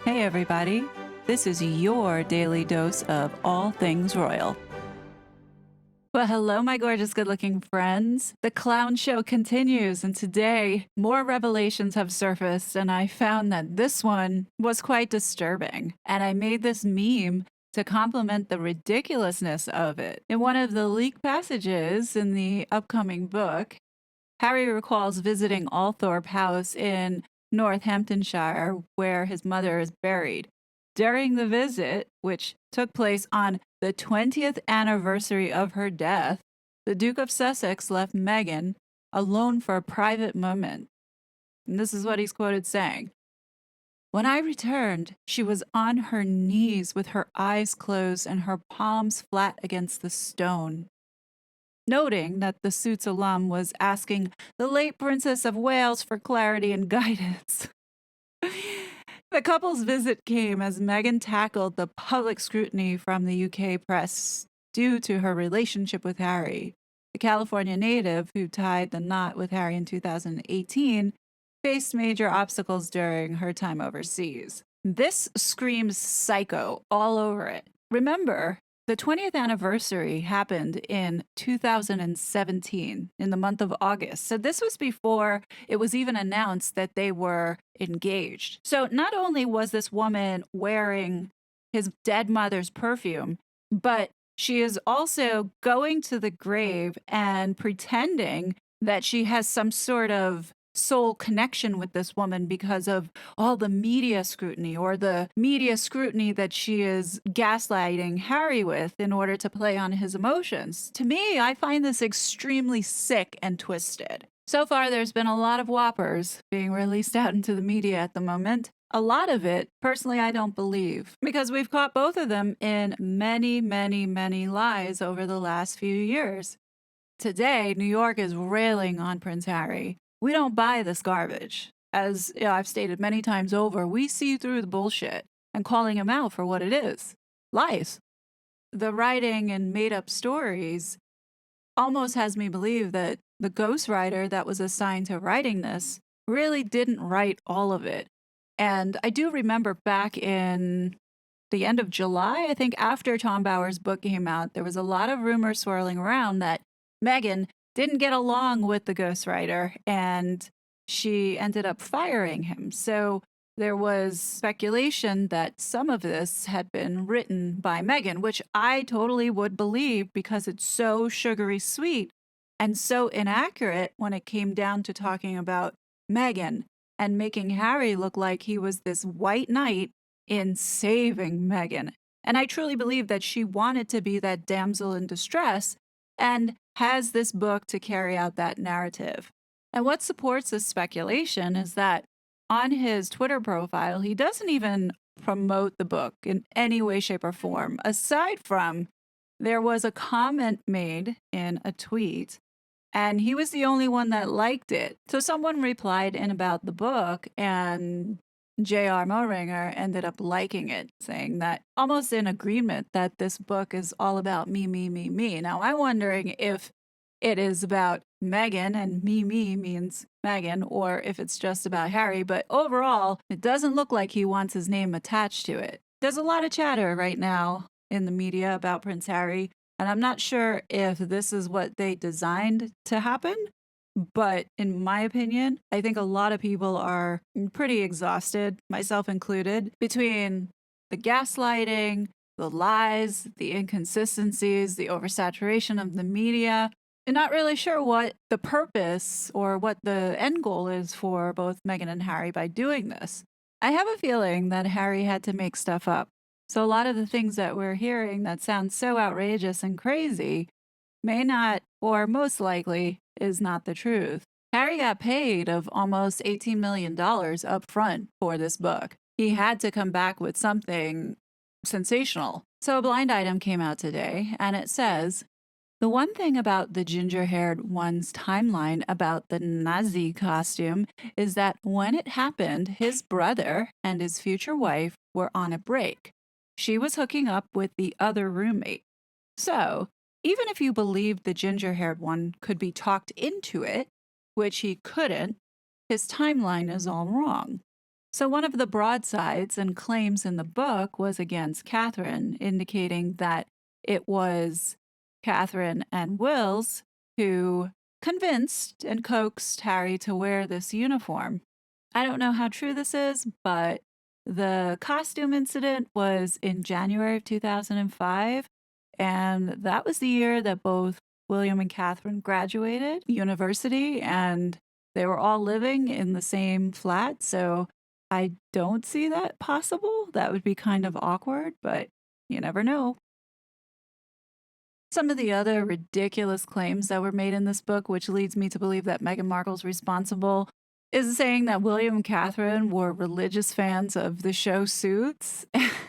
Hey, everybody. This is your daily dose of all things royal. Well, hello, my gorgeous, good looking friends. The clown show continues, and today more revelations have surfaced, and I found that this one was quite disturbing. And I made this meme to complement the ridiculousness of it. In one of the leaked passages in the upcoming book, Harry recalls visiting Althorpe House in Northamptonshire, where his mother is buried. During the visit, which took place on the 20th anniversary of her death, the Duke of Sussex left Meghan alone for a private moment. And this is what he's quoted saying: "When I returned, she was on her knees with her eyes closed and her palms flat against the stone." Noting that the Suits alum was asking the late Princess of Wales for clarity and guidance. The couple's visit came as Meghan tackled the public scrutiny from the UK press due to her relationship with Harry. The California native who tied the knot with Harry in 2018 faced major obstacles during her time overseas. This screams psycho all over it. Remember, the 20th anniversary happened in 2017, in the month of August. So this was before it was even announced that they were engaged. So not only was this woman wearing his dead mother's perfume, but she is also going to the grave and pretending that she has some sort of soul connection with this woman because of all the media scrutiny, or the media scrutiny that she is gaslighting Harry with in order to play on his emotions. To me, I find this extremely sick and twisted. So far, there's been a lot of whoppers being released out into the media at the moment. A lot of it, personally, I don't believe, because we've caught both of them in many, many, many lies over the last few years. Today, New York is railing on Prince Harry. We don't buy this garbage. As I've stated many times over, we see through the bullshit and calling him out for what it is: lies. The writing and made up stories almost has me believe that the ghostwriter that was assigned to writing this really didn't write all of it. And I do remember back in the end of July, I think after Tom Bower's book came out, there was a lot of rumors swirling around that Meghan didn't get along with the ghostwriter and she ended up firing him. So there was speculation that some of this had been written by Meghan, which I totally would believe because it's so sugary sweet and so inaccurate when it came down to talking about Meghan and making Harry look like he was this white knight in saving Meghan. And I truly believe that she wanted to be that damsel in distress and has this book to carry out that narrative. And what supports this speculation is that on his Twitter profile, he doesn't even promote the book in any way, shape, or form, aside from there was a comment made in a tweet, and he was the only one that liked it. So someone replied in about the book, and J.R. Moehringer ended up liking it, saying that almost in agreement that this book is all about me, me, me, me. Now, I'm wondering if it is about Meghan and me means Meghan, or if it's just about Harry. But overall, it doesn't look like he wants his name attached to it. There's a lot of chatter right now in the media about Prince Harry, and I'm not sure if this is what they designed to happen. But in my opinion, I think a lot of people are pretty exhausted, myself included, between the gaslighting, the lies, the inconsistencies, the oversaturation of the media, and not really sure what the purpose or what the end goal is for both Meghan and Harry by doing this. I have a feeling that Harry had to make stuff up. So a lot of the things that we're hearing that sound so outrageous and crazy may not, or most likely, is not the truth. Harry got paid of almost $18 million up front for this book. He had to come back with something sensational. So a blind item came out today, and it says, "The one thing about the ginger-haired one's timeline about the Nazi costume is that when it happened, his brother and his future wife were on a break. She was hooking up with the other roommate. So, even if you believed the ginger-haired one could be talked into it, which he couldn't, his timeline is all wrong. So, one of the broadsides and claims in the book was against Catherine, indicating that it was Catherine and Wills who convinced and coaxed Harry to wear this uniform. I don't know how true this is, but the costume incident was in January of 2005, and that was the year that both William and Catherine graduated university, and they were all living in the same flat. So I don't see that possible. That would be kind of awkward, but you never know. Some of the other ridiculous claims that were made in this book, which leads me to believe that Meghan Markle's responsible, is saying that William and Catherine were religious fans of the show Suits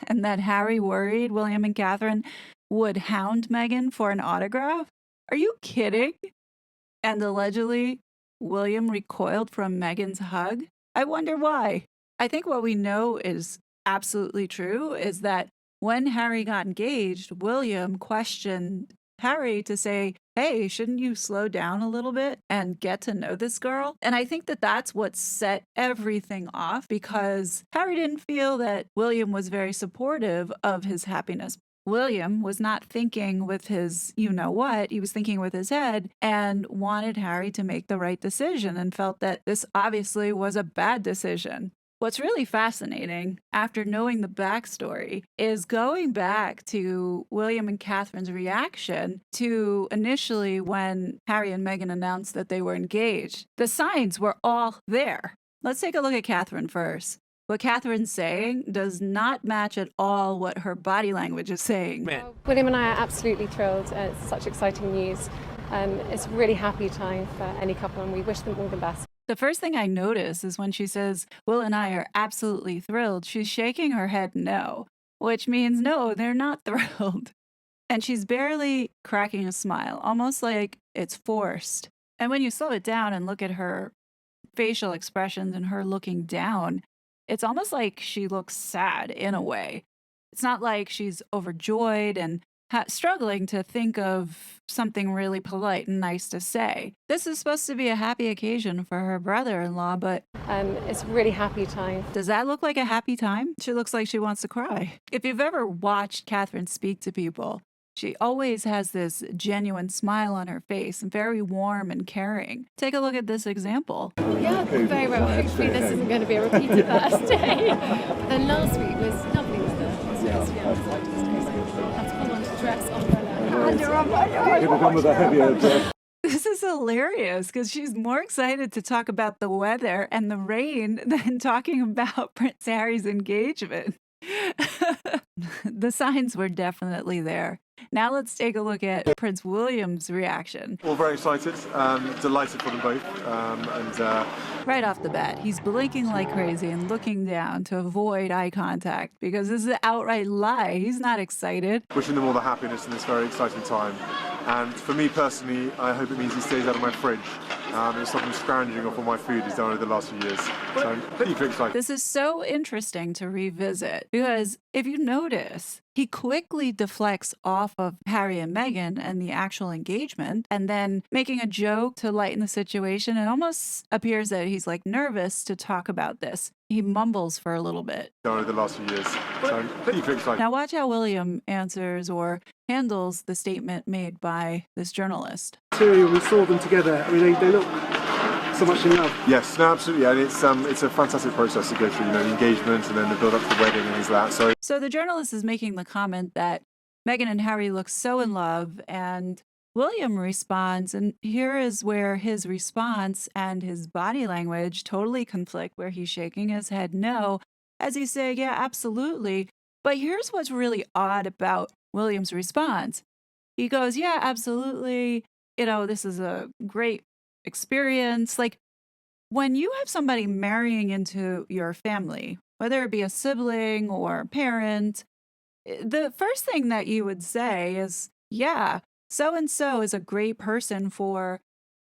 and that Harry worried William and Catherine would hound Meghan for an autograph. Are you kidding? And allegedly, William recoiled from Meghan's hug. I wonder why. I think what we know is absolutely true is that when Harry got engaged, William questioned Harry to say, hey, shouldn't you slow down a little bit and get to know this girl? And I think that that's what set everything off, because Harry didn't feel that William was very supportive of his happiness. William was not thinking with his you know what, he was thinking with his head and wanted Harry to make the right decision and felt that this obviously was a bad decision. What's really fascinating, after knowing the backstory, is going back to William and Catherine's reaction to initially when Harry and Meghan announced that they were engaged. The signs were all there. Let's take a look at Catherine first. What Catherine's saying does not match at all what her body language is saying. William and I are absolutely thrilled. It's such exciting news. It's a really happy time for any couple, and we wish them all the best. The first thing I notice is when she says, Will and I are absolutely thrilled, she's shaking her head no, which means no, they're not thrilled. And she's barely cracking a smile, almost like it's forced. And when you slow it down and look at her facial expressions and her looking down, it's almost like she looks sad in a way. It's not like she's overjoyed and struggling to think of something really polite and nice to say. This is supposed to be a happy occasion for her brother-in-law, but it's a really happy time. Does that look like a happy time? She looks like she wants to cry. If you've ever watched Catherine speak to people, she always has this genuine smile on her face and very warm and caring. Take a look at this example. Yeah, very well. Hopefully this isn't going to be a repeat of that day. Then last week was lovely, wasn't it? That's full on to dress, umbrella. This is hilarious because she's more excited to talk about the weather and the rain than talking about Prince Harry's engagement. The signs were definitely there. Now let's take a look at Prince William's reaction. Well, very excited, delighted for them both, Right off the bat, he's blinking like crazy and looking down to avoid eye contact because this is an outright lie. He's not excited. wishing them all the happiness in this very exciting time. And for me personally, I hope it means he stays out of my fridge. It's something scrounging off all my food he's done over the last few years. So I'm deeply excited. This is so interesting to revisit because if you notice, he quickly deflects off of Harry and Meghan and the actual engagement and then making a joke to lighten the situation. It almost appears that he's like nervous to talk about this. He mumbles for a little bit. Over the last few years. So I'm deeply excited. Now watch how William answers or handles the statement made by this journalist. Material, we saw them together. I mean, they look so much in love. Yes, no, absolutely. And it's a fantastic process to go through, the engagement and then the build up to the wedding and things like that. So the journalist is making the comment that Meghan and Harry look so in love, and William responds, and here is where his response and his body language totally conflict, where he's shaking his head no, as he's saying, yeah, absolutely. But here's what's really odd about William's response. He goes, yeah, absolutely. This is a great experience. Like when you have somebody marrying into your family, whether it be a sibling or a parent, the first thing that you would say is, yeah, so-and-so is a great person for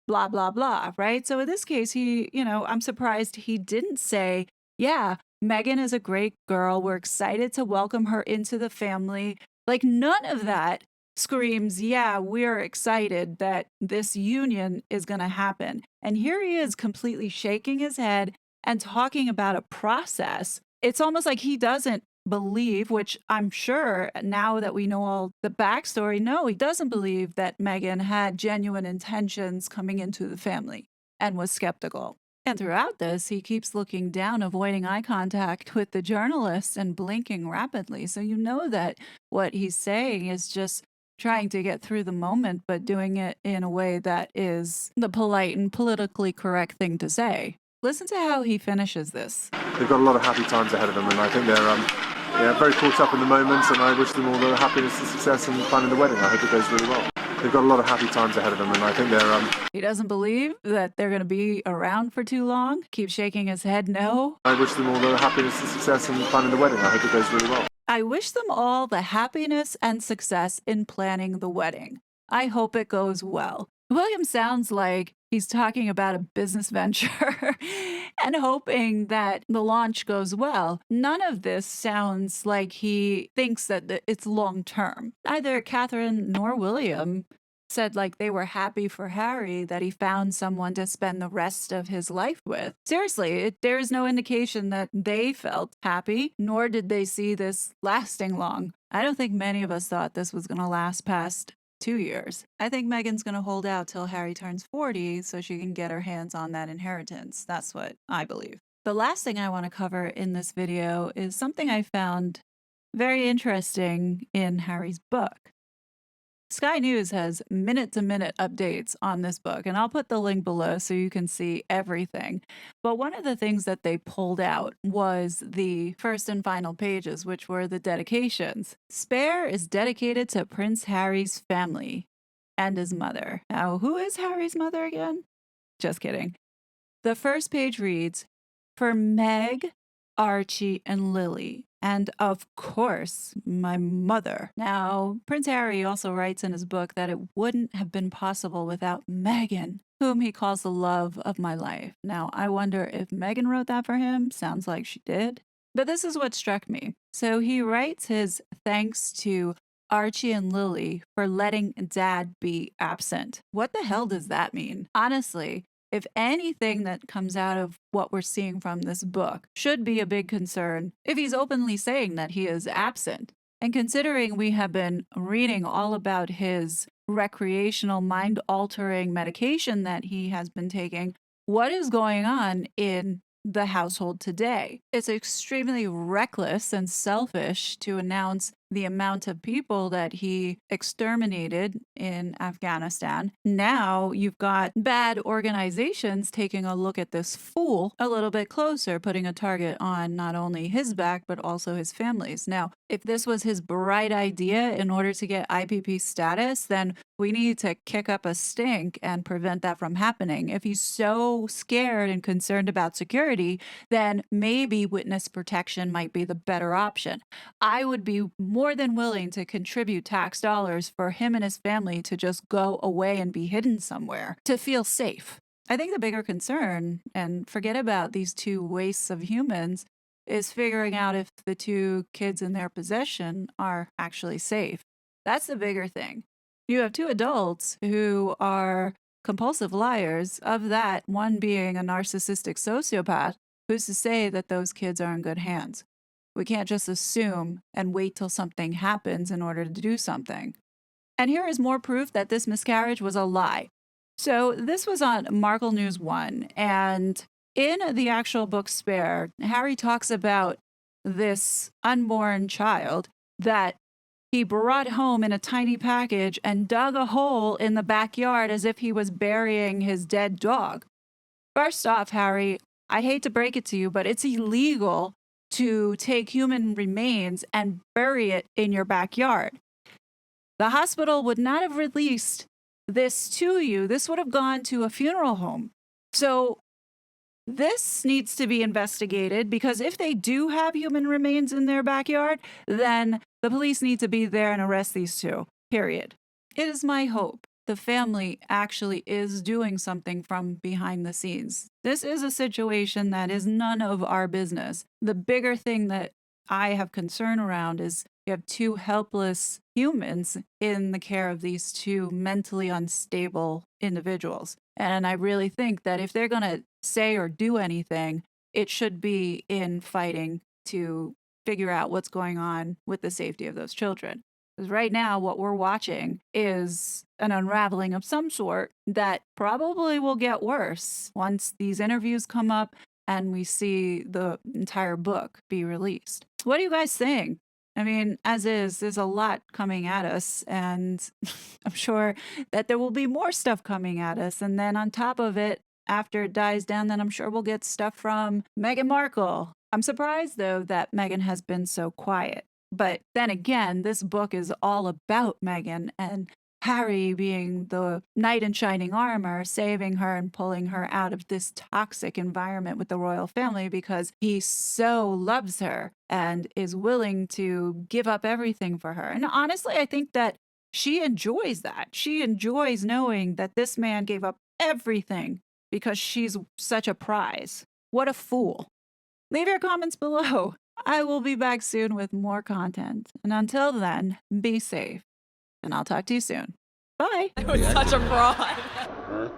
blah, blah, blah, right? So in this case, I'm surprised he didn't say, yeah, Meghan is a great girl. We're excited to welcome her into the family. Like none of that screams, yeah, we're excited that this union is going to happen. And here he is completely shaking his head and talking about a process. It's almost like he doesn't believe, which I'm sure now that we know all the backstory, no, he doesn't believe that Meghan had genuine intentions coming into the family and was skeptical. And throughout this, he keeps looking down, avoiding eye contact with the journalist and blinking rapidly. So you know that what he's saying is just trying to get through the moment, but doing it in a way that is the polite and politically correct thing to say. Listen to how he finishes this. They've got a lot of happy times ahead of them, and I think they're very caught up in the moment, and I wish them all the happiness and success in planning the wedding. I hope it goes really well. They've got a lot of happy times ahead of them, and I think they're He doesn't believe that they're going to be around for too long. Keeps shaking his head no. I wish them all the happiness and success in planning the wedding. I hope it goes really well. I wish them all the happiness and success in planning the wedding. I hope it goes well. William sounds like he's talking about a business venture and hoping that the launch goes well. None of this sounds like he thinks that it's long term. Neither Catherine nor William said like they were happy for Harry that he found someone to spend the rest of his life with. Seriously, there is no indication that they felt happy, nor did they see this lasting long. I don't think many of us thought this was going to last past 2 years. I think Meghan's going to hold out till Harry turns 40 so she can get her hands on that inheritance. That's what I believe. The last thing I want to cover in this video is something I found very interesting in Harry's book. Sky News has minute-to-minute updates on this book, and I'll put the link below so you can see everything. But one of the things that they pulled out was the first and final pages, which were the dedications. Spare is dedicated to Prince Harry's family and his mother. Now, who is Harry's mother again? Just kidding. The first page reads, "For Meg, Archie, and Lily. And of course, my mother." Now, Prince Harry also writes in his book that it wouldn't have been possible without Meghan, whom he calls the love of my life. Now, I wonder if Meghan wrote that for him. Sounds like she did. But this is what struck me. So he writes his thanks to Archie and Lily for letting Dad be absent. What the hell does that mean? Honestly, if anything that comes out of what we're seeing from this book should be a big concern, if he's openly saying that he is absent, and considering we have been reading all about his recreational mind-altering medication that he has been taking, what is going on in the household today? It's extremely reckless and selfish to announce the amount of people that he exterminated in Afghanistan. Now you've got bad organizations taking a look at this fool a little bit closer, putting a target on not only his back, but also his family's. Now, if this was his bright idea in order to get IPP status, then we need to kick up a stink and prevent that from happening. If he's so scared and concerned about security, then maybe witness protection might be the better option. I would be more than willing to contribute tax dollars for him and his family to just go away and be hidden somewhere to feel safe. I think the bigger concern, and forget about these two wastes of humans, is figuring out if the two kids in their possession are actually safe. That's the bigger thing. You have two adults who are compulsive liars, of that, one being a narcissistic sociopath. Who's to say that those kids are in good hands? We can't just assume and wait till something happens in order to do something. And here is more proof that this miscarriage was a lie. So this was on Markle News 1, and in the actual book Spare, Harry talks about this unborn child that he brought home in a tiny package and dug a hole in the backyard as if he was burying his dead dog. First off, Harry, I hate to break it to you, but it's illegal to take human remains and bury it in your backyard. The hospital would not have released this to you. This would have gone to a funeral home. So this needs to be investigated, because if they do have human remains in their backyard, then the police need to be there and arrest these two, period. It is my hope the family actually is doing something from behind the scenes. This is a situation that is none of our business. The bigger thing that I have concern around is you have two helpless humans in the care of these two mentally unstable individuals. And I really think that if they're going to say or do anything, it should be in fighting to figure out what's going on with the safety of those children. Because right now, what we're watching is an unraveling of some sort that probably will get worse once these interviews come up and we see the entire book be released. What do you guys think? I mean, as is, there's a lot coming at us, and I'm sure that there will be more stuff coming at us. And then on top of it, after it dies down, then I'm sure we'll get stuff from Meghan Markle. I'm surprised, though, that Meghan has been so quiet. But then again, this book is all about Meghan and Harry being the knight in shining armor, saving her and pulling her out of this toxic environment with the royal family because he so loves her and is willing to give up everything for her. And honestly, I think that she enjoys that. She enjoys knowing that this man gave up everything because she's such a prize. What a fool. Leave your comments below. I will be back soon with more content. And until then, be safe. And I'll talk to you soon. Bye. It was such a fraud.